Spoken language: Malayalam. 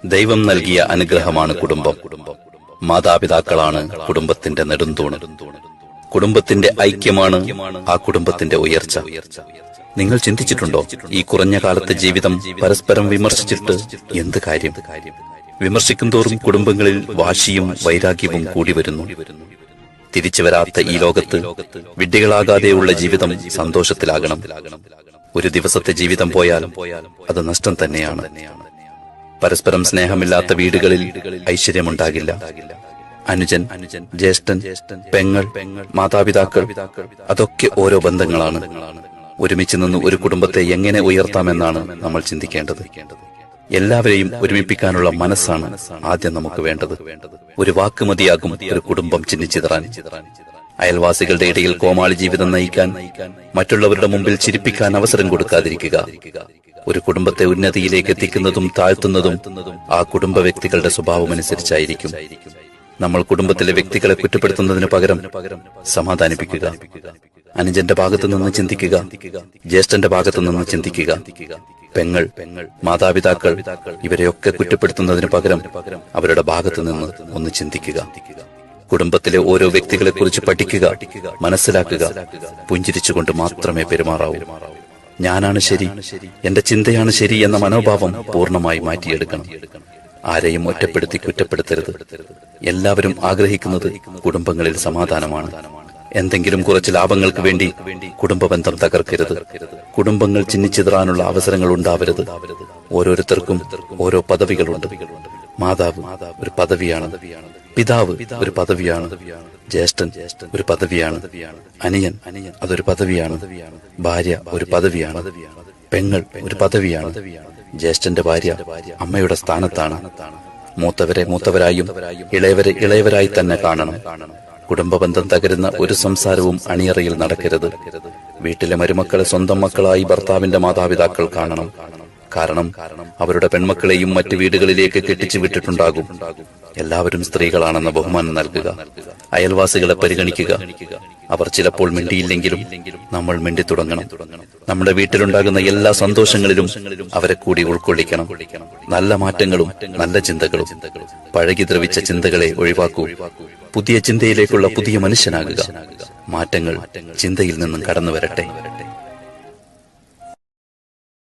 ദൈവം നൽകിയ അനുഗ്രഹമാണ് കുടുംബം. മാതാപിതാക്കളാണ് കുടുംബത്തിന്റെ നെടുന്തൂണ്. കുടുംബത്തിന്റെ ഐക്യമാണ് ആ കുടുംബത്തിന്റെ ഉയർച്ച. നിങ്ങൾ ചിന്തിച്ചിട്ടുണ്ടോ, ഈ കുറഞ്ഞ കാലത്തെ ജീവിതം പരസ്പരം വിമർശിച്ചിട്ട് എന്ത് കാര്യം? വിമർശിക്കും തോറും കുടുംബങ്ങളിൽ വാശിയും വൈരാഗ്യവും കൂടി വരുന്നു. തിരിച്ചു വരാത്ത ഈ ലോകത്ത് വിഡ്ഢികളാകാതെയുള്ള ജീവിതം സന്തോഷത്തിലാകണം. ഒരു ദിവസത്തെ ജീവിതം പോയാൽ അത് നഷ്ടം തന്നെയാണ്. പരസ്പരം സ്നേഹമില്ലാത്ത വീടുകളിൽ ഐശ്വര്യമുണ്ടാകില്ല. അനുജൻ, ജ്യേഷ്ഠൻ, പെങ്ങൾ, മാതാപിതാക്കൾ, അതൊക്കെ ഓരോ ബന്ധങ്ങളാണ്. ഒരുമിച്ച് നിന്ന് ഒരു കുടുംബത്തെ എങ്ങനെ ഉയർത്താമെന്നാണ് നമ്മൾ ചിന്തിക്കേണ്ടത്. എല്ലാവരെയും ഒരുമിപ്പിക്കാനുള്ള മനസ്സാണ് ആദ്യം നമുക്ക് വേണ്ടത്. ഒരു വാക്ക് മതിയാകും ഒരു കുടുംബം ചിന്നിച്ചിതറാൻ. അയൽവാസികളുടെ ഇടയിൽ കോമാളി ജീവിതം നയിക്കാൻ, മറ്റുള്ളവരുടെ മുമ്പിൽ ചിരിപ്പിക്കാൻ അവസരം കൊടുക്കാതിരിക്കുക. ഒരു കുടുംബത്തെ ഉന്നതിയിലേക്ക് എത്തിക്കുന്നതും താഴ്ത്തുന്നതും ആ കുടുംബ വ്യക്തികളുടെ സ്വഭാവമനുസരിച്ചായിരിക്കും. നമ്മൾ കുടുംബത്തിലെ വ്യക്തികളെ കുറ്റപ്പെടുത്തുന്നതിന് പകരം സമാധാനിപ്പിക്കുക. അനുജന്റെ ഭാഗത്തു നിന്ന് ചിന്തിക്കുക, ജ്യേഷ്ഠന്റെ ഭാഗത്തു നിന്ന് ചിന്തിക്കുക. പെങ്ങൾ, മാതാപിതാക്കൾ, ഇവരെയൊക്കെ കുറ്റപ്പെടുത്തുന്നതിന് പകരം അവരുടെ ഭാഗത്തു നിന്ന് ഒന്ന് ചിന്തിക്കുക. കുടുംബത്തിലെ ഓരോ വ്യക്തികളെ കുറിച്ച് പഠിക്കുക, മനസ്സിലാക്കുക. പുഞ്ചിരിച്ചുകൊണ്ട് മാത്രമേ പെരുമാറാവൂ. ഞാനാണ് ശരി, എന്റെ ചിന്തയാണ് ശരി എന്ന മനോഭാവം പൂർണ്ണമായി മാറ്റിയെടുക്കണം. ആരെയും ഒറ്റപ്പെടുത്തി കുറ്റപ്പെടുത്തരുത്. എല്ലാവരും ആഗ്രഹിക്കുന്നത് കുടുംബങ്ങളിൽ സമാധാനമാണ്. എന്തെങ്കിലും കുറച്ച് ലാഭങ്ങൾക്ക് വേണ്ടി കുടുംബബന്ധം തകർക്കരുത്. കുടുംബങ്ങൾ ചിന്നിച്ചിതറാനുള്ള അവസരങ്ങൾ ഉണ്ടാവരുത്. ഓരോരുത്തർക്കും ഓരോ പദവികളുണ്ട്. മാതാവ് ഒരു പദവിയാണ്, പിതാവ് ഒരു പദവിയാണ്, ജ്യേഷ്ഠൻ ഒരു പദവിയാണ്, അനിയൻ അതൊരു പദവിയാണ്, ഭാര്യ ഒരു പദവിയാണ്, പെങ്ങൾ ഒരു പദവിയാണ്. ജ്യേഷ്ഠന്റെ ഭാര്യ അമ്മയുടെ സ്ഥാനത്താണ്. മൂത്തവരെ മൂത്തവരായും ഇളയവരെ ഇളയവരായി തന്നെ കാണണം. കുടുംബബന്ധം തകരുന്ന ഒരു സംസാരവും അണിയറയിൽ നടക്കരുത്. വീട്ടിലെ മരുമക്കളെ സ്വന്തം മക്കളായി ഭർത്താവിന്റെ മാതാപിതാക്കൾ കാണണം. കാരണം അവരുടെ പെൺമക്കളെയും മറ്റു വീടുകളിലേക്ക് കെട്ടിച്ചു വിട്ടിട്ടുണ്ടാകും. എല്ലാവരും സ്ത്രീകളാണെന്ന ബഹുമാനം നൽകുക. അയൽവാസികളെ പരിഗണിക്കുക. അവർ ചിലപ്പോൾ മിണ്ടിയില്ലെങ്കിലും നമ്മൾ മിണ്ടിത്തുടങ്ങണം. നമ്മുടെ വീട്ടിലുണ്ടാകുന്ന എല്ലാ സന്തോഷങ്ങളിലും അവരെ കൂടി ഉൾക്കൊള്ളിക്കണം. നല്ല മാറ്റങ്ങളും നല്ല ചിന്തകളും. പഴകി ദ്രവിച്ച ചിന്തകളെ ഒഴിവാക്കൂ. പുതിയ ചിന്തയിലേക്കുള്ള പുതിയ മനുഷ്യനാകുക. മാറ്റങ്ങൾ ചിന്തയിൽ നിന്നും കടന്നു വരട്ടെ.